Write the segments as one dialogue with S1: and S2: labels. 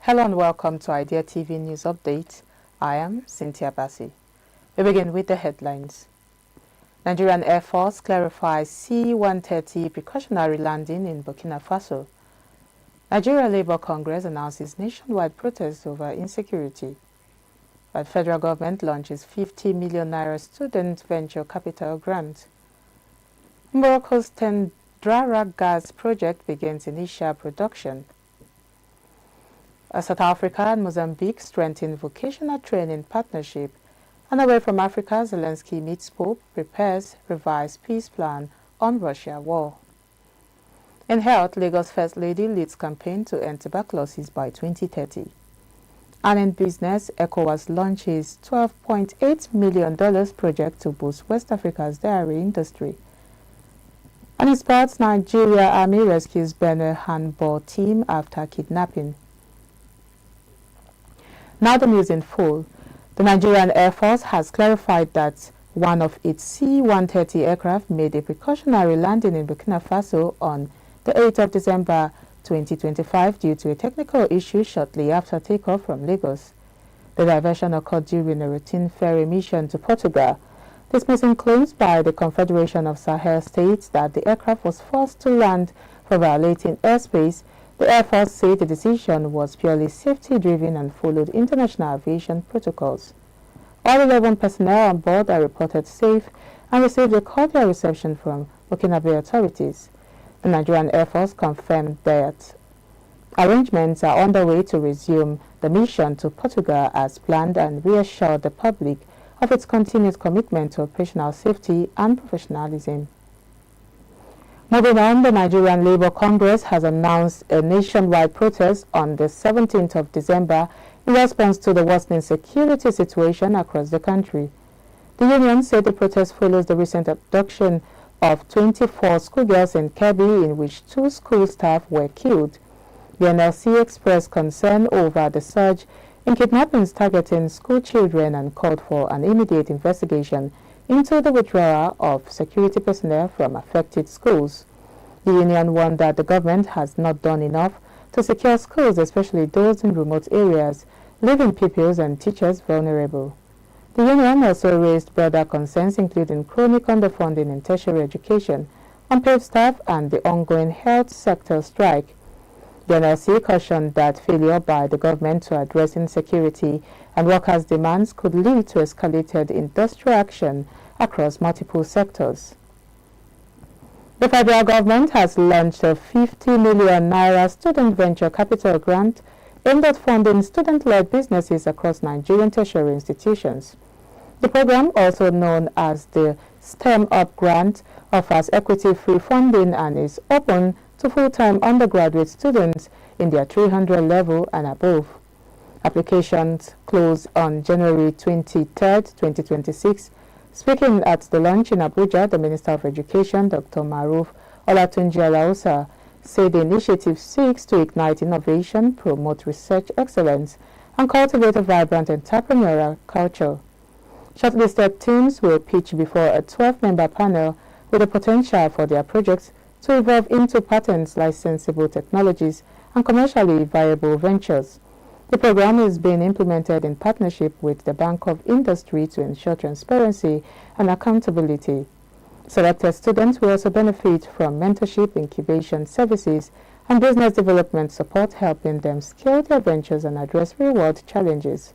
S1: Hello and welcome to Idea TV News Update. I am Cynthia Bassi. We begin with the headlines. Nigerian Air Force clarifies C-130 precautionary landing in Burkina Faso. Nigeria Labour Congress announces nationwide protest over insecurity. But federal government launches 50 million naira student venture capital grant. Morocco's TENDRARA gas project begins initial production. South Africa and Mozambique strengthen vocational training partnership. And away from Africa, Zelensky meets Pope, prepares revised peace plan on Russia war. In health, Lagos First Lady leads campaign to end tuberculosis by 2030. And in business, ECOWAS launches $12.8 million project to boost West Africa's dairy industry. And in sports, Nigeria Army rescues BENUE handball team after kidnapping. Now the news in full. The Nigerian Air Force has clarified that one of its C-130 aircraft made a precautionary landing in Burkina Faso on the 8th of December 2025 due to a technical issue shortly after takeoff from Lagos. The diversion occurred during a routine ferry mission to Portugal, dismissing claims by the Confederation of Sahel States that the aircraft was forced to land for violating airspace. The Air Force said the decision was purely safety-driven and followed international aviation protocols. All 11 personnel on board are reported safe and received a cordial reception from Burkina authorities. The Nigerian Air Force confirmed that arrangements are underway to resume the mission to Portugal as planned and reassured the public of its continued commitment to operational safety and professionalism. Moving on, the Nigerian Labour Congress has announced a nationwide protest on the 17th of December in response to the worsening security situation across the country. The union said the protest follows the recent abduction of 24 schoolgirls in Kebbi, in which 2 school staff were killed. The NLC expressed concern over the surge in kidnappings targeting school children and called for an immediate investigation into the withdrawal of security personnel from affected schools. The union warned that the government has not done enough to secure schools, especially those in remote areas, leaving pupils and teachers vulnerable. The union also raised broader concerns, including chronic underfunding in tertiary education, unpaid staff, and the ongoing health sector strike. The NLC cautioned that failure by the government to address insecurity and workers' demands could lead to escalated industrial action across multiple sectors. The federal government has launched a 50 million naira student venture capital grant aimed at funding student-led businesses across Nigerian tertiary institutions. The program, also known as the STEM Up Grant, offers equity-free funding and is open to full-time undergraduate students in their 300 level and above. Applications close on January 23, 2026. Speaking at the launch in Abuja, the Minister of Education, Dr. Maruf Olatunji Alausa, said the initiative seeks to ignite innovation, promote research excellence, and cultivate a vibrant entrepreneurial culture. Shortlisted teams will pitch before a 12-member panel with the potential for their projects to evolve into patents, licensable technologies, and commercially viable ventures. The program is being implemented in partnership with the Bank of Industry to ensure transparency and accountability. Selected students will also benefit from mentorship, incubation services, and business development support, helping them scale their ventures and address real-world challenges.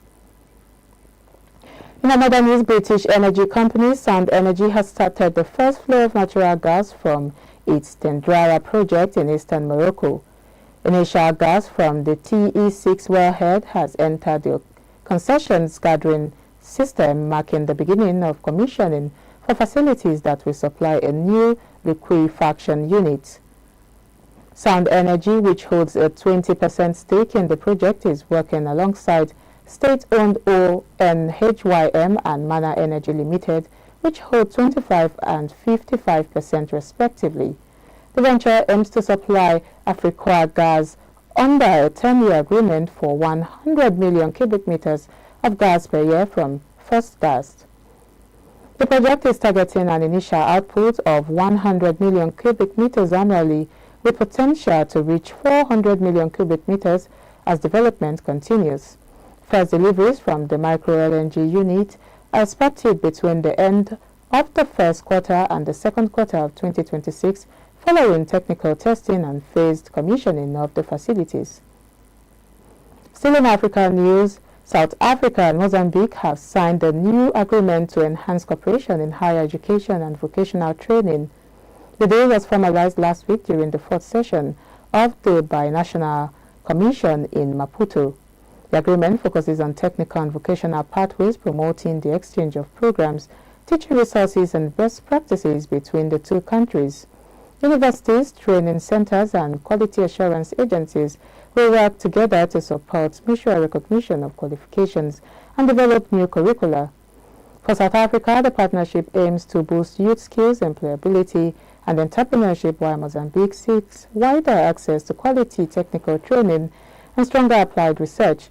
S1: In another news, British energy company Sound Energy has started the first flow of natural gas from its TENDRARA project in eastern Morocco. Initial gas from the TE6 wellhead has entered the concessions gathering system, marking the beginning of commissioning for facilities that will supply a new liquefaction unit. Sound Energy, which holds a 20% stake in the project, is working alongside state-owned ONHYM and Mana Energy Limited, which hold 25% and 55% respectively. The venture aims to supply Africa gas under a 10-year agreement for 100 million cubic meters of gas per year from First Gas. The project is targeting an initial output of 100 million cubic meters annually, with potential to reach 400 million cubic meters as development continues. First deliveries from the micro-LNG unit are expected between the end of the first quarter and the second quarter of 2026, following technical testing and phased commissioning of the facilities. Still in African news, South Africa and Mozambique have signed a new agreement to enhance cooperation in higher education and vocational training. The deal was formalized last week during the fourth session of the Binational Commission in Maputo. The agreement focuses on technical and vocational pathways, promoting the exchange of programs, teaching resources and best practices between the two countries. Universities, training centers and quality assurance agencies will work together to support mutual recognition of qualifications and develop new curricula. For South Africa, the partnership aims to boost youth skills, employability and entrepreneurship, while Mozambique seeks wider access to quality technical training and stronger applied research.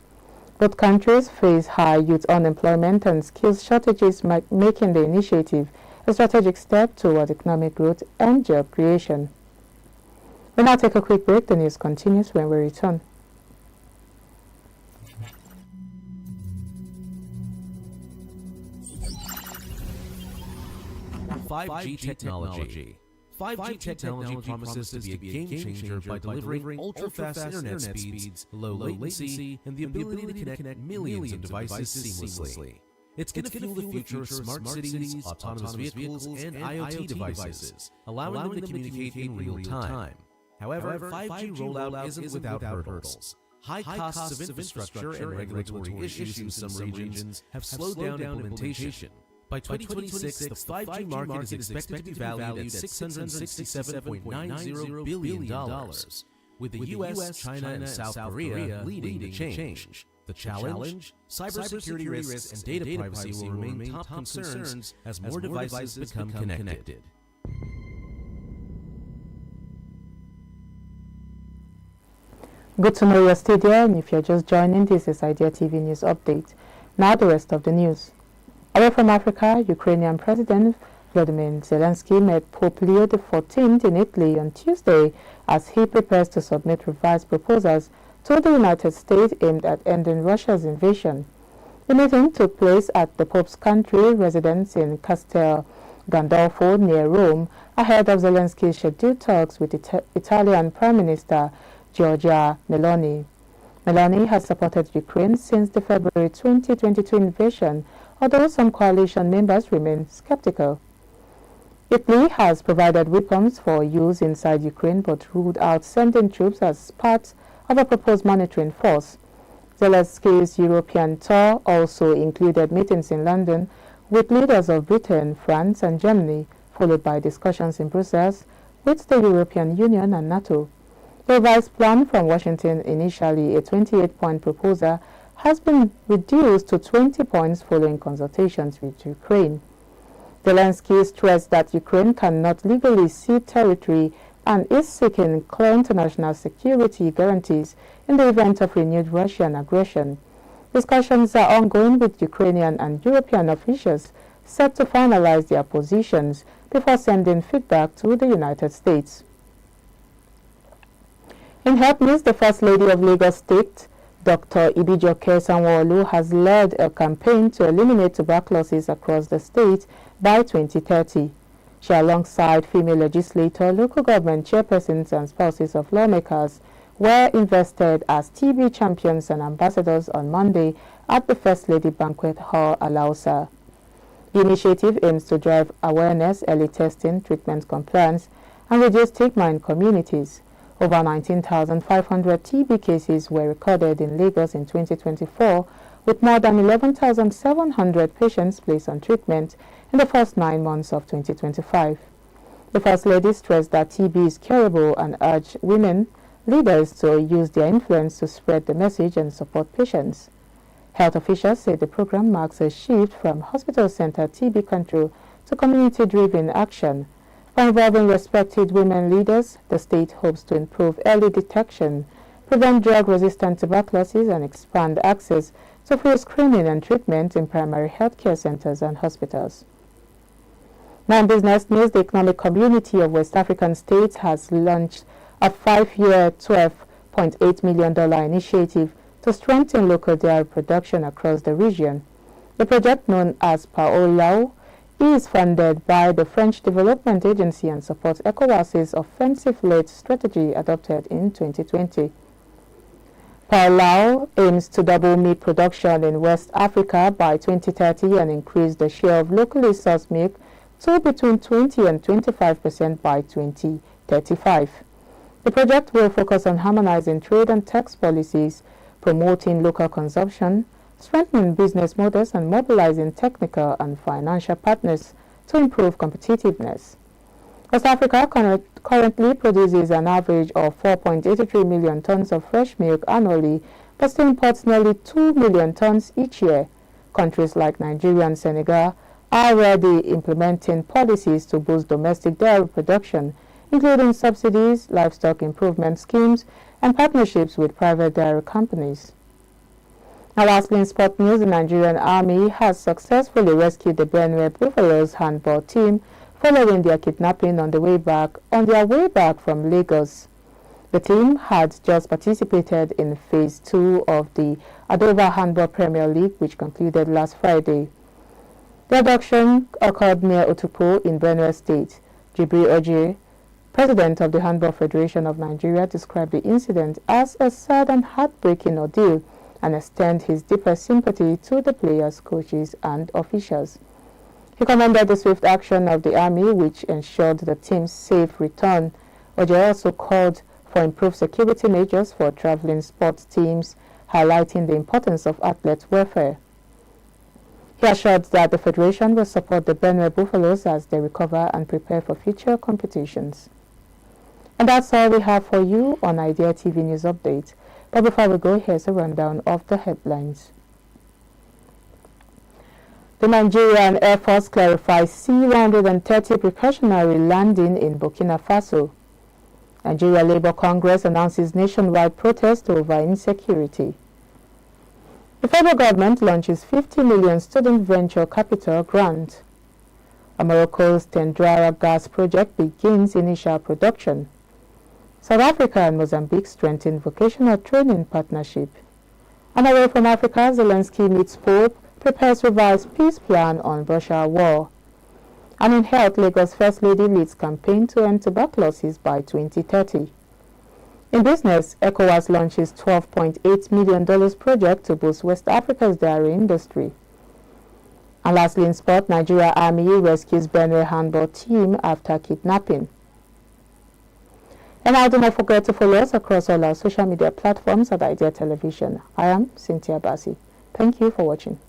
S1: Both countries face high youth unemployment and skills shortages, making the initiative a strategic step toward economic growth and job creation. We'll now take a quick break. The news continues when we return.
S2: Five-G technology. 5G technology promises to be a game-changer by delivering ultra-fast internet speeds, low latency, and the ability to connect millions of devices seamlessly. It's going to fuel the future of smart cities, autonomous vehicles, and IoT devices, allowing them to communicate in real time. However, 5G rollout isn't without hurdles. High costs of infrastructure and regulatory issues in some regions have slowed down implementation. By 2026, the 5G market is expected to be valued at $667.90 billion, with the US, China, and South Korea leading the change. The challenge, cybersecurity risks, and data privacy will remain top concerns as more devices become connected.
S1: Good to know you're still there, and if you're just joining, this is Idea TV News Update. Now the rest of the news. Away from Africa, Ukrainian President Volodymyr Zelensky met Pope Leo XIV in Italy on Tuesday as he prepares to submit revised proposals to the United States aimed at ending Russia's invasion. The meeting took place at the Pope's country residence in Castel Gandolfo near Rome, ahead of Zelensky's scheduled talks with Italian Prime Minister Giorgia Meloni. Meloni has supported Ukraine since the February 2022 invasion, although some coalition members remain skeptical. Italy has provided weapons for use inside Ukraine but ruled out sending troops as part of a proposed monitoring force. Zelensky's European tour also included meetings in London with leaders of Britain, France and Germany, followed by discussions in Brussels with the European Union and NATO. The revised plan from Washington, initially a 28-point proposal, has been reduced to 20 points following consultations with Ukraine. Zelensky stressed that Ukraine cannot legally cede territory and is seeking clear international security guarantees in the event of renewed Russian aggression. Discussions are ongoing with Ukrainian and European officials set to finalize their positions before sending feedback to the United States. In health news, the First Lady of Lagos State, Dr. Ibijoke Sanwo-Olu, has led a campaign to eliminate tuberculosis across the state by 2030. She, alongside female legislator, local government chairpersons and spouses of lawmakers, were invested as TB champions and ambassadors on Monday at the First Lady Banquet Hall, Alausa. The initiative aims to drive awareness, early testing, treatment compliance, and reduce stigma in communities. Over 19,500 TB cases were recorded in Lagos in 2024, with more than 11,700 patients placed on treatment in the first 9 months of 2025. The First Lady stressed that TB is curable and urged women leaders to use their influence to spread the message and support patients. Health officials say the program marks a shift from hospital-centered TB control to community-driven action. By involving respected women leaders, the state hopes to improve early detection, prevent drug-resistant tuberculosis, and expand access to free screening and treatment in primary healthcare centers and hospitals. Now in business news, the Economic Community of West African States has launched a 5-year $12.8 million initiative to strengthen local dairy production across the region. The project, known as PAOLAO, is funded by the French Development Agency and supports ECOWAS's offensive-led strategy adopted in 2020. PAOLAO aims to double meat production in West Africa by 2030 and increase the share of locally sourced milk to between 20 and 25% by 2035. The project will focus on harmonizing trade and tax policies, promoting local consumption, strengthening business models, and mobilizing technical and financial partners to improve competitiveness. West Africa currently produces an average of 4.83 million tons of fresh milk annually, but still imports nearly 2 million tons each year. Countries like Nigeria and Senegal are already implementing policies to boost domestic dairy production, including subsidies, livestock improvement schemes, and partnerships with private dairy companies. Now, lastly, in sport news, the Nigerian Army has successfully rescued the BENUE Buffaloes handball team following their kidnapping on their way back from Lagos. The team had just participated in Phase 2 of the Adover Handball Premier League, which concluded last Friday. The abduction occurred near Otukpo in Benue State. Jibril Oje, president of the Handball Federation of Nigeria, described the incident as a sad and heartbreaking ordeal and extend his deepest sympathy to the players, coaches, and officials. He commended the swift action of the Army, which ensured the team's safe return. Oje also called for improved security measures for traveling sports teams, highlighting the importance of athletes' welfare. He assured that the Federation will support the BENUE Buffaloes as they recover and prepare for future competitions. And that's all we have for you on Idea TV News Update. But before we go, here's a rundown of the headlines. The Nigerian Air Force clarifies C-130 precautionary landing in Burkina Faso. Nigeria Labour Congress announces nationwide protest over insecurity. The federal government launches 50 million student venture capital grant. MOROCCO'S TENDRARA gas project begins initial production. South Africa and Mozambique strengthen vocational training partnership. And away from Africa, Zelensky meets Pope, prepares revised peace plan on Russia war. And in health, Lagos First Lady leads campaign to end tuberculosis by 2030. In business, ECOWAS launches $12.8 million project to boost West Africa's dairy industry. And lastly, in sport, Nigeria Army rescues BENUE handball team after kidnapping. And now do not forget to follow us across all our social media platforms at Idea Television. I am Cynthia Bassi. Thank you for watching.